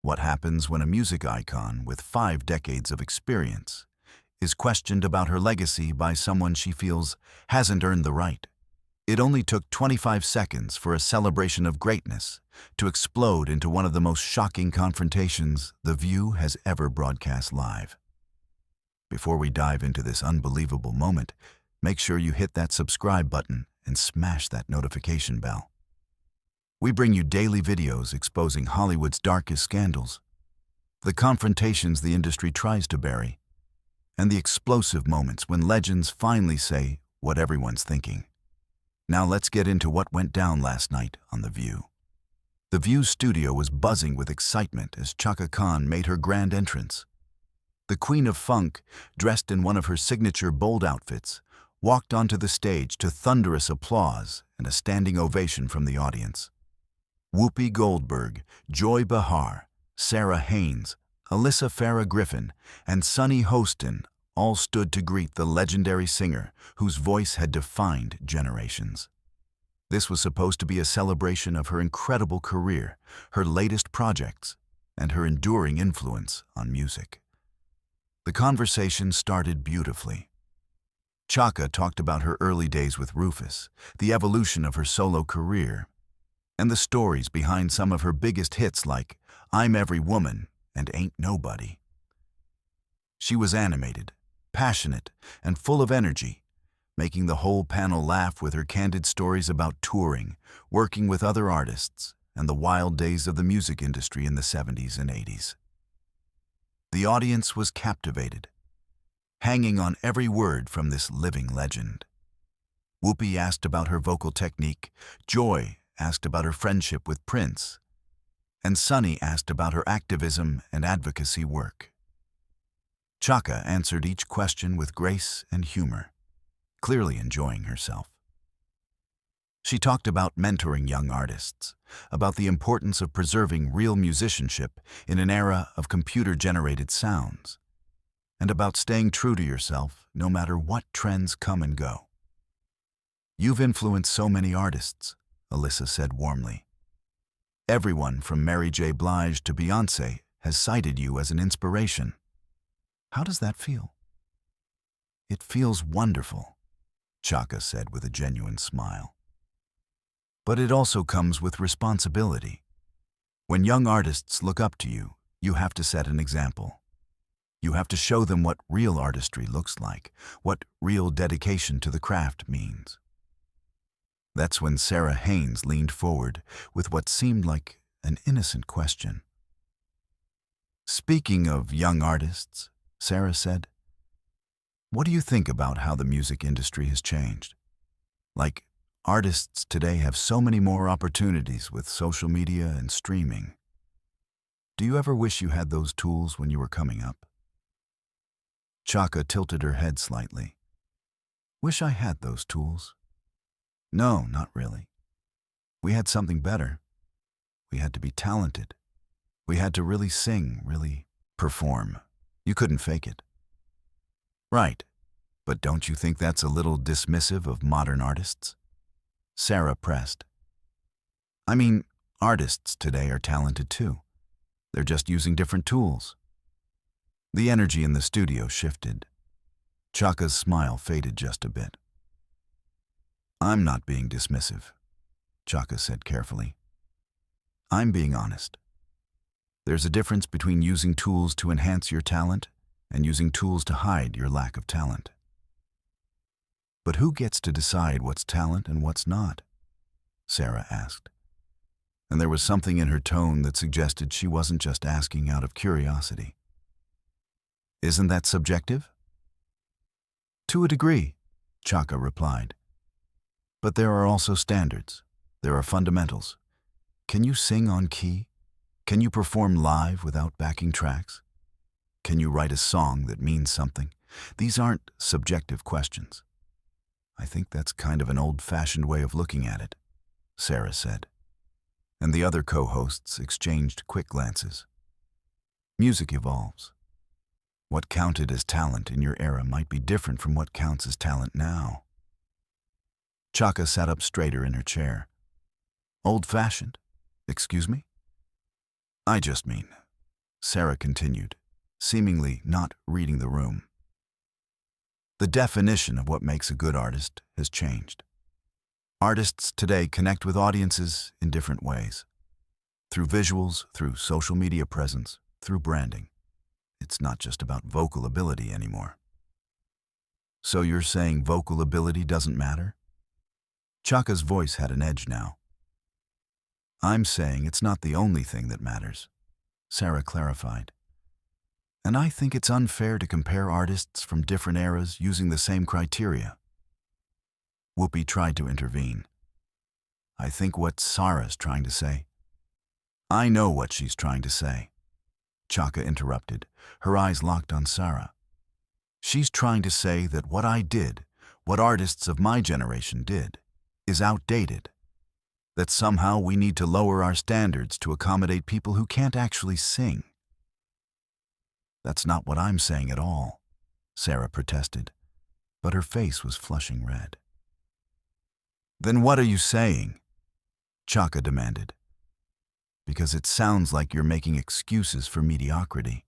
What happens when a music icon with 5 decades of experience is questioned about her legacy by someone she feels hasn't earned the right? It only took 25 seconds for a celebration of greatness to explode into one of the most shocking confrontations The View has ever broadcast live. Before we dive into this unbelievable moment, make sure you hit that subscribe button and smash that notification bell. We bring you daily videos exposing Hollywood's darkest scandals, the confrontations the industry tries to bury, and the explosive moments when legends finally say what everyone's thinking. Now let's get into what went down last night on The View. The View's studio was buzzing with excitement as Chaka made her grand entrance. The Queen of Funk, dressed in one of her signature bold outfits, walked onto the stage to thunderous applause and a standing ovation from the audience. Whoopi Goldberg, Joy Behar, Sara Haines, Alyssa Farah Griffin, and Sunny Hostin all stood to greet the legendary singer whose voice had defined generations. This was supposed to be a celebration of her incredible career, her latest projects, and her enduring influence on music. The conversation started beautifully. Chaka talked about her early days with Rufus, the evolution of her solo career, and the stories behind some of her biggest hits like I'm Every Woman and Ain't Nobody. She was animated, passionate, and full of energy, making the whole panel laugh with her candid stories about touring, working with other artists, and the wild days of the music industry in the 70s and 80s. The audience was captivated, hanging on every word from this living legend. Whoopi asked about her vocal technique, Joy asked about her friendship with Prince, and Sunny asked about her activism and advocacy work. Chaka answered each question with grace and humor, clearly enjoying herself. She talked about mentoring young artists, about the importance of preserving real musicianship in an era of computer-generated sounds, and about staying true to yourself no matter what trends come and go. You've influenced so many artists, Alyssa said warmly. Everyone from Mary J. Blige to Beyoncé has cited you as an inspiration. How does that feel? It feels wonderful, Chaka said with a genuine smile. But it also comes with responsibility. When young artists look up to you, you have to set an example. You have to show them what real artistry looks like, what real dedication to the craft means. That's when Sara Haines leaned forward with what seemed like an innocent question. Speaking of young artists, Sara said, what do you think about how the music industry has changed? Like, artists today have so many more opportunities with social media and streaming. Do you ever wish you had those tools when you were coming up? Chaka tilted her head slightly. Wish I had those tools? No, not really. We had something better. We had to be talented. We had to really sing, really perform. You couldn't fake it. Right, but don't you think that's a little dismissive of modern artists? Sara pressed. I mean, artists today are talented too. They're just using different tools. The energy in the studio shifted. Chaka's smile faded just a bit. I'm not being dismissive, Chaka said carefully. I'm being honest. There's a difference between using tools to enhance your talent and using tools to hide your lack of talent. But who gets to decide what's talent and what's not? Sara asked. And there was something in her tone that suggested she wasn't just asking out of curiosity. Isn't that subjective? To a degree, Chaka replied. But there are also standards. There are fundamentals. Can you sing on key? Can you perform live without backing tracks? Can you write a song that means something? These aren't subjective questions. I think that's kind of an old-fashioned way of looking at it, Sara said. And the other co-hosts exchanged quick glances. Music evolves. What counted as talent in your era might be different from what counts as talent now. Chaka sat up straighter in her chair. Old-fashioned? Excuse me? I just mean, Sara continued, seemingly not reading the room. The definition of what makes a good artist has changed. Artists today connect with audiences in different ways. Through visuals, through social media presence, through branding. It's not just about vocal ability anymore. So you're saying vocal ability doesn't matter? Chaka's voice had an edge now. I'm saying it's not the only thing that matters, Sara clarified. And I think it's unfair to compare artists from different eras using the same criteria. Whoopi tried to intervene. I think what Sara's trying to say. I know what she's trying to say, Chaka interrupted, her eyes locked on Sara. She's trying to say that what I did, what artists of my generation did, is outdated. That somehow we need to lower our standards to accommodate people who can't actually sing. That's not what I'm saying at all, Sara protested, but her face was flushing red. Then what are you saying? Chaka demanded. Because it sounds like you're making excuses for mediocrity.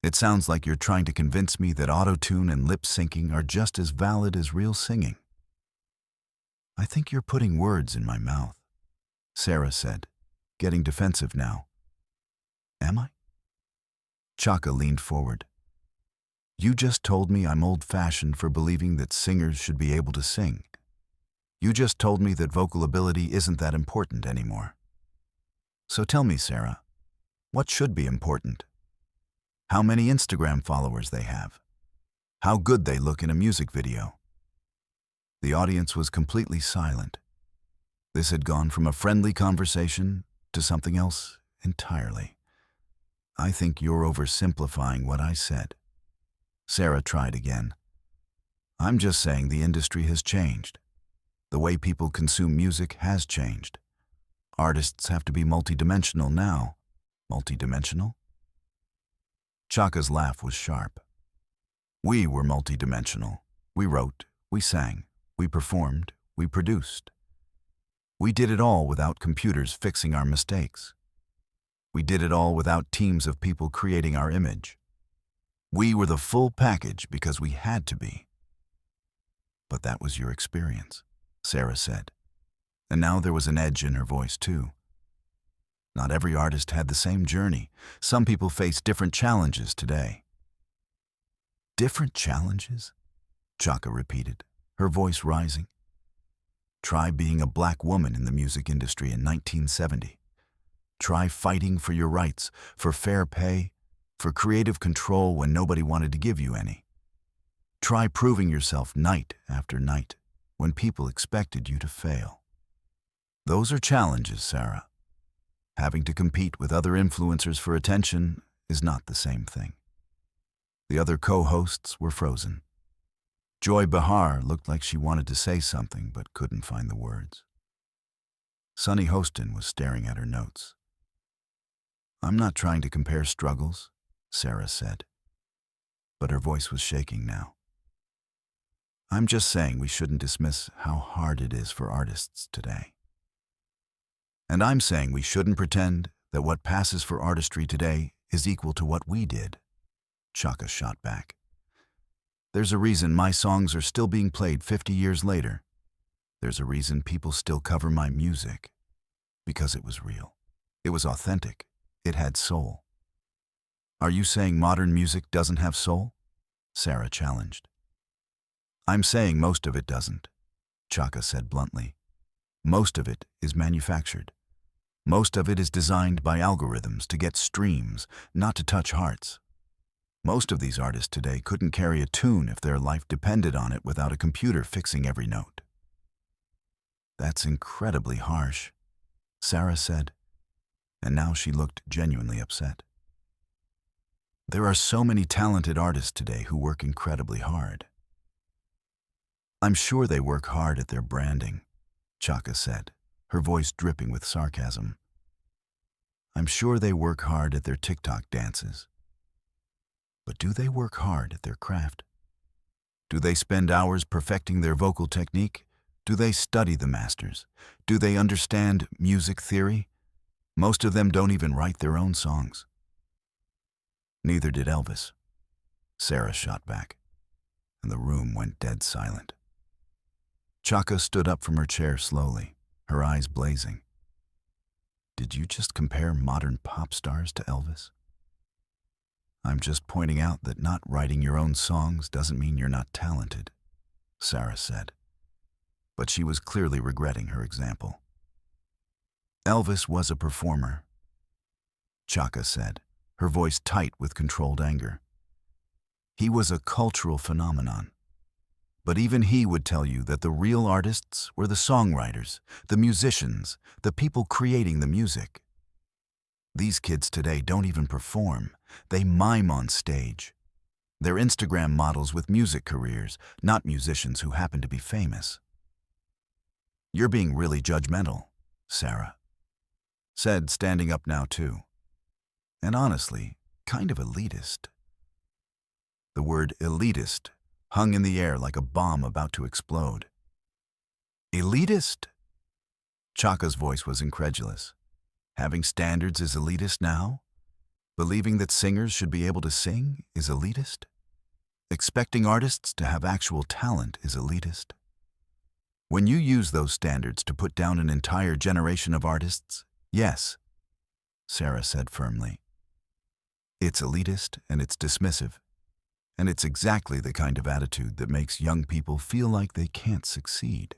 It sounds like you're trying to convince me that auto-tune and lip-syncing are just as valid as real singing. I think you're putting words in my mouth, Sara said, getting defensive now. Am I? Chaka leaned forward. You just told me I'm old-fashioned for believing that singers should be able to sing. You just told me that vocal ability isn't that important anymore. So tell me, Sara, what should be important? How many Instagram followers they have? How good they look in a music video? The audience was completely silent. This had gone from a friendly conversation to something else entirely. I think you're oversimplifying what I said. Sara tried again. I'm just saying the industry has changed. The way people consume music has changed. Artists have to be multidimensional now. Multidimensional? Chaka's laugh was sharp. We were multidimensional. We wrote, we sang, we performed, we produced. We did it all without computers fixing our mistakes. We did it all without teams of people creating our image. We were the full package because we had to be. But that was your experience, Sara said. And now there was an edge in her voice, too. Not every artist had the same journey. Some people face different challenges today. Different challenges? Chaka repeated, her voice rising. Try being a black woman in the music industry in 1970. Try fighting for your rights, for fair pay, for creative control when nobody wanted to give you any. Try proving yourself night after night when people expected you to fail. Those are challenges, Sara. Having to compete with other influencers for attention is not the same thing. The other co-hosts were frozen. Joy Behar looked like she wanted to say something but couldn't find the words. Sunny Hostin was staring at her notes. I'm not trying to compare struggles, Sara said, but her voice was shaking now. I'm just saying we shouldn't dismiss how hard it is for artists today. And I'm saying we shouldn't pretend that what passes for artistry today is equal to what we did, Chaka shot back. There's a reason my songs are still being played 50 years later. There's a reason people still cover my music. Because it was real. It was authentic. It had soul. Are you saying modern music doesn't have soul? Sara challenged. I'm saying most of it doesn't, Chaka said bluntly. Most of it is manufactured. Most of it is designed by algorithms to get streams, not to touch hearts. Most of these artists today couldn't carry a tune if their life depended on it without a computer fixing every note. That's incredibly harsh, Sara said, and now she looked genuinely upset. There are so many talented artists today who work incredibly hard. I'm sure they work hard at their branding, Chaka said, her voice dripping with sarcasm. I'm sure they work hard at their TikTok dances. But do they work hard at their craft? Do they spend hours perfecting their vocal technique? Do they study the masters? Do they understand music theory? Most of them don't even write their own songs. Neither did Elvis, Sara shot back, and the room went dead silent. Chaka stood up from her chair slowly, her eyes blazing. Did you just compare modern pop stars to Elvis? I'm just pointing out that not writing your own songs doesn't mean you're not talented, Sara said. But she was clearly regretting her example. Elvis was a performer, Chaka said, her voice tight with controlled anger. He was a cultural phenomenon. But even he would tell you that the real artists were the songwriters, the musicians, the people creating the music. These kids today don't even perform. They mime on stage. They're Instagram models with music careers, not musicians who happen to be famous. You're being really judgmental, Sara said, standing up now too. And honestly, kind of elitist. The word elitist hung in the air like a bomb about to explode. Elitist? Chaka's voice was incredulous. Having standards is elitist now? Believing that singers should be able to sing is elitist? Expecting artists to have actual talent is elitist? When you use those standards to put down an entire generation of artists, yes, Sara said firmly. It's elitist and it's dismissive. And it's exactly the kind of attitude that makes young people feel like they can't succeed.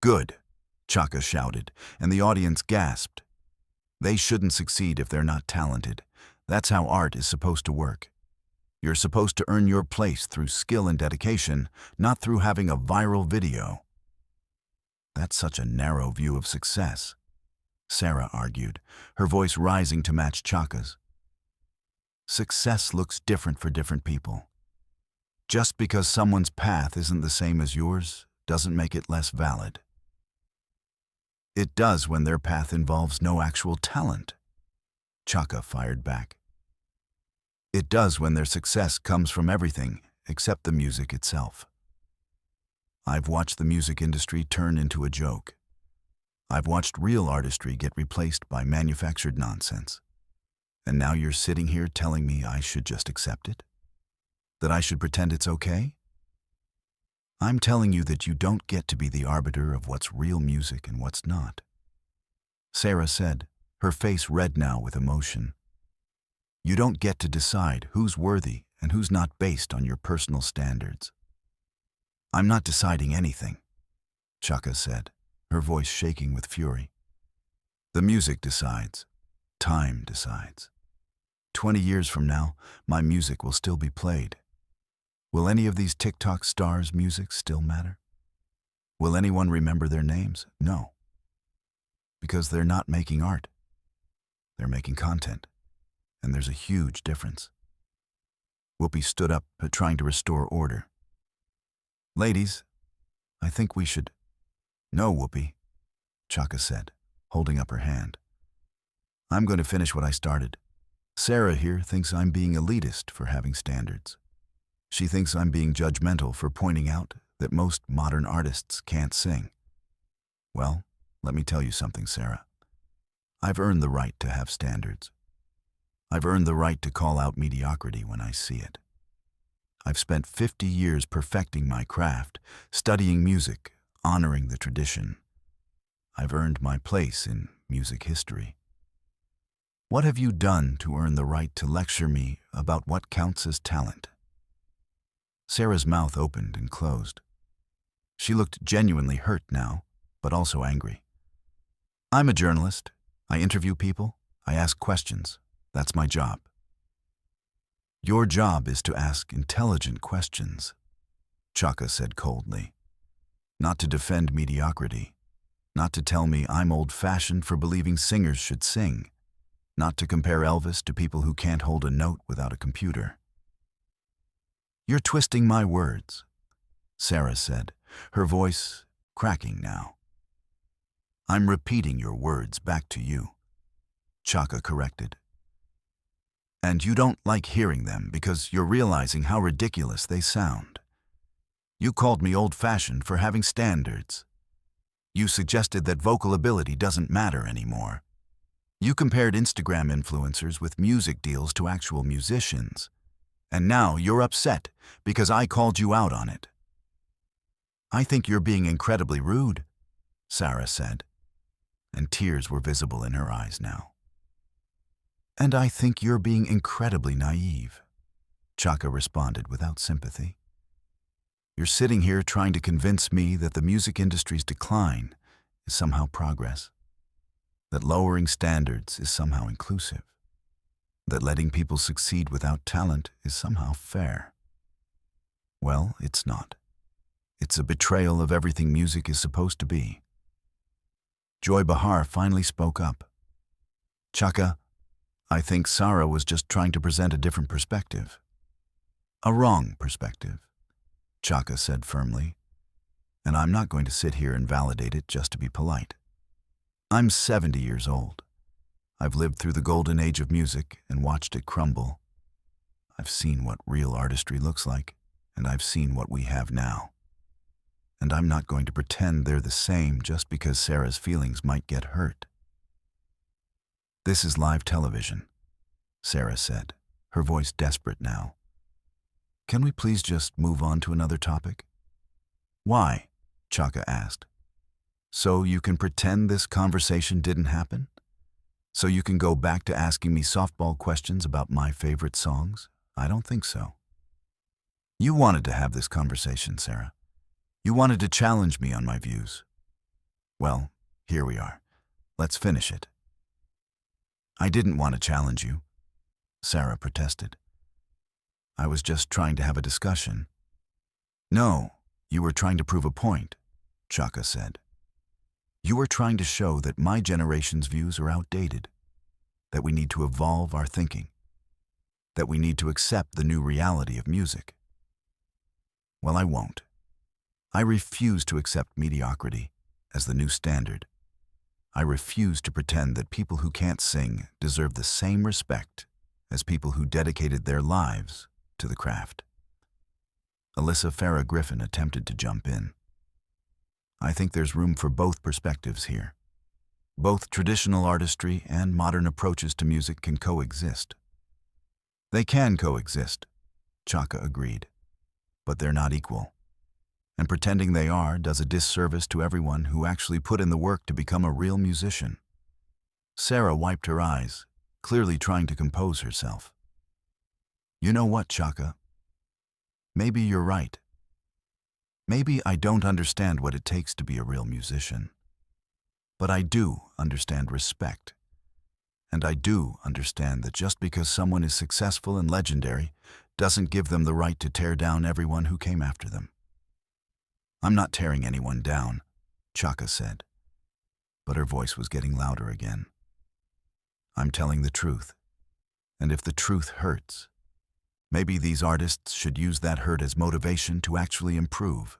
Good, Chaka shouted, and the audience gasped. They shouldn't succeed if they're not talented. That's how art is supposed to work. You're supposed to earn your place through skill and dedication, not through having a viral video. That's such a narrow view of success, Sara argued, her voice rising to match Chaka's. Success looks different for different people. Just because someone's path isn't the same as yours doesn't make it less valid. It does when their path involves no actual talent, Chaka fired back. It does when their success comes from everything except the music itself. I've watched the music industry turn into a joke. I've watched real artistry get replaced by manufactured nonsense. And now you're sitting here telling me I should just accept it? That I should pretend it's okay? I'm telling you that you don't get to be the arbiter of what's real music and what's not, Sara said, her face red now with emotion. You don't get to decide who's worthy and who's not based on your personal standards. I'm not deciding anything, Chaka said, her voice shaking with fury. The music decides. Time decides. 20 years from now, my music will still be played. Will any of these TikTok stars' music still matter? Will anyone remember their names? No. Because they're not making art. They're making content. And there's a huge difference. Whoopi stood up, trying to restore order. Ladies, I think we should... No, Whoopi, Chaka said, holding up her hand. I'm going to finish what I started. Sara here thinks I'm being elitist for having standards. She thinks I'm being judgmental for pointing out that most modern artists can't sing. Well, let me tell you something, Sara. I've earned the right to have standards. I've earned the right to call out mediocrity when I see it. I've spent 50 years perfecting my craft, studying music, honoring the tradition. I've earned my place in music history. What have you done to earn the right to lecture me about what counts as talent? Sara's mouth opened and closed. She looked genuinely hurt now, but also angry. I'm a journalist. I interview people. I ask questions. That's my job. Your job is to ask intelligent questions, Chaka said coldly. Not to defend mediocrity. Not to tell me I'm old-fashioned for believing singers should sing. Not to compare Elvis to people who can't hold a note without a computer. You're twisting my words, Sara said, her voice cracking now. I'm repeating your words back to you, Chaka corrected. And you don't like hearing them because you're realizing how ridiculous they sound. You called me old-fashioned for having standards. You suggested that vocal ability doesn't matter anymore. You compared Instagram influencers with music deals to actual musicians, and now you're upset because I called you out on it. I think you're being incredibly rude, Sara said, and tears were visible in her eyes now. And I think you're being incredibly naive, Chaka responded without sympathy. You're sitting here trying to convince me that the music industry's decline is somehow progress, that lowering standards is somehow inclusive, that letting people succeed without talent is somehow fair. Well, it's not. It's a betrayal of everything music is supposed to be. Joy Behar finally spoke up. Chaka, I think Sara was just trying to present a different perspective. A wrong perspective, Chaka said firmly, and I'm not going to sit here and validate it just to be polite. I'm 70 years old. I've lived through the golden age of music and watched it crumble. I've seen what real artistry looks like, and I've seen what we have now. And I'm not going to pretend they're the same just because Sara's feelings might get hurt. This is live television, Sara said, her voice desperate now. Can we please just move on to another topic? Why? Chaka asked. So you can pretend this conversation didn't happen? So you can go back to asking me softball questions about my favorite songs? I don't think so. You wanted to have this conversation, Sara. You wanted to challenge me on my views. Well, here we are. Let's finish it. I didn't want to challenge you, Sara protested. I was just trying to have a discussion. No, you were trying to prove a point, Chaka said. You were trying to show that my generation's views are outdated, that we need to evolve our thinking, that we need to accept the new reality of music. Well, I won't. I refuse to accept mediocrity as the new standard. I refuse to pretend that people who can't sing deserve the same respect as people who dedicated their lives to the craft. Alyssa Farah Griffin attempted to jump in. I think there's room for both perspectives here. Both traditional artistry and modern approaches to music can coexist. They can coexist, Chaka agreed, but they're not equal. And pretending they are does a disservice to everyone who actually put in the work to become a real musician. Sara wiped her eyes, clearly trying to compose herself. You know what, Chaka? Maybe you're right. Maybe I don't understand what it takes to be a real musician. But I do understand respect. And I do understand that just because someone is successful and legendary doesn't give them the right to tear down everyone who came after them. I'm not tearing anyone down, Chaka said, but her voice was getting louder again. I'm telling the truth, and if the truth hurts, maybe these artists should use that hurt as motivation to actually improve,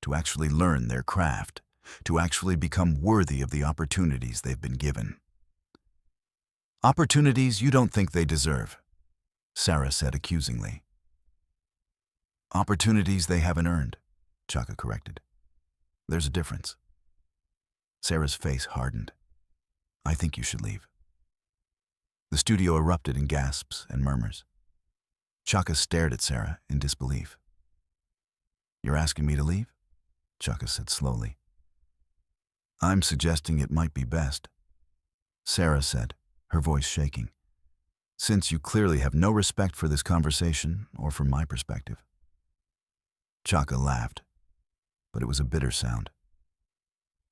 to actually learn their craft, to actually become worthy of the opportunities they've been given. Opportunities you don't think they deserve, Sara said accusingly. Opportunities they haven't earned, Chaka corrected. There's a difference. Sara's face hardened. I think you should leave. The studio erupted in gasps and murmurs. Chaka stared at Sara in disbelief. You're asking me to leave? Chaka said slowly. I'm suggesting it might be best, Sara said, her voice shaking, since you clearly have no respect for this conversation or for my perspective. Chaka laughed, but it was a bitter sound.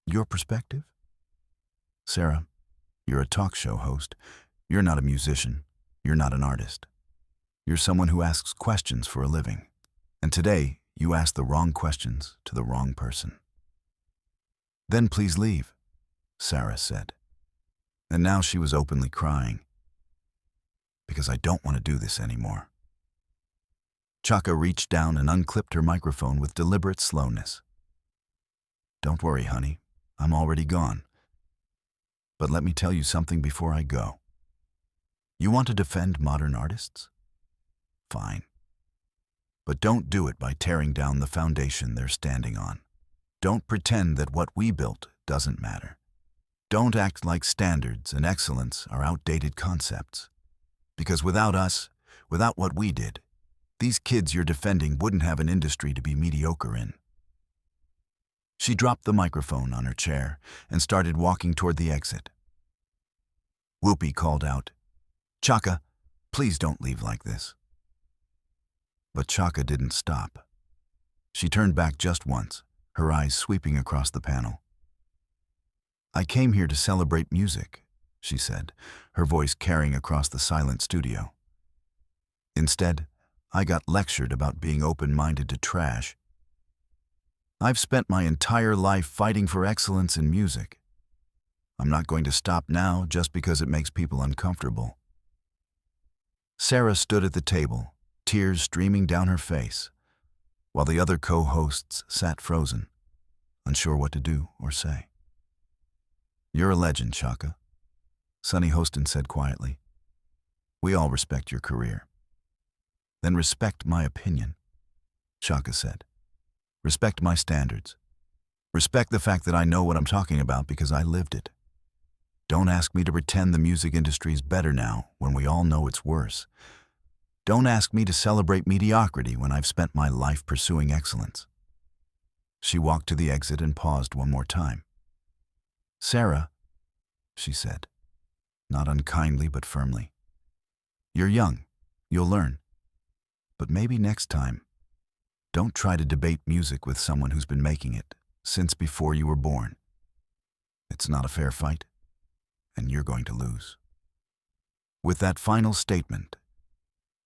Your perspective? Sara, you're a talk show host. You're not a musician. You're not an artist. You're someone who asks questions for a living. And today, you asked the wrong questions to the wrong person. Then please leave, Sara said. And now she was openly crying. Because I don't want to do this anymore. Chaka reached down and unclipped her microphone with deliberate slowness. Don't worry, honey. I'm already gone. But let me tell you something before I go. You want to defend modern artists? Fine. But don't do it by tearing down the foundation they're standing on. Don't pretend that what we built doesn't matter. Don't act like standards and excellence are outdated concepts. Because without us, without what we did, these kids you're defending wouldn't have an industry to be mediocre in. She dropped the microphone on her chair and started walking toward the exit. Whoopi called out, "Chaka, please don't leave like this." But Chaka didn't stop. She turned back just once, her eyes sweeping across the panel. "I came here to celebrate music," she said, her voice carrying across the silent studio. "Instead, I got lectured about being open-minded to trash. I've spent my entire life fighting for excellence in music. I'm not going to stop now just because it makes people uncomfortable." Sara stood at the table, tears streaming down her face, while the other co-hosts sat frozen, unsure what to do or say. "You're a legend, Chaka," Sonny Hostin said quietly. "We all respect your career." "Then respect my opinion," Chaka said. "Respect my standards. Respect the fact that I know what I'm talking about because I lived it. Don't ask me to pretend the music industry's better now when we all know it's worse. Don't ask me to celebrate mediocrity when I've spent my life pursuing excellence." She walked to the exit and paused one more time. "Sara," she said, not unkindly but firmly, "you're young, you'll learn. But maybe next time, don't try to debate music with someone who's been making it since before you were born. It's not a fair fight, and you're going to lose." With that final statement,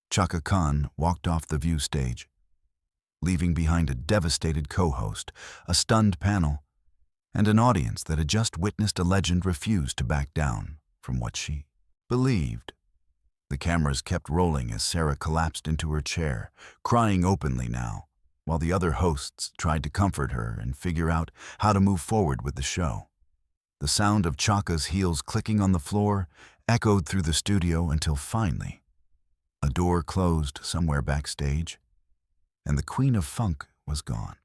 Chaka Khan walked off the view stage, leaving behind a devastated co-host, a stunned panel, and an audience that had just witnessed a legend refuse to back down from what she believed. The cameras kept rolling as Sara collapsed into her chair, crying openly now, while the other hosts tried to comfort her and figure out how to move forward with the show. The sound of Chaka's heels clicking on the floor echoed through the studio until finally, a door closed somewhere backstage, and the Queen of Funk was gone.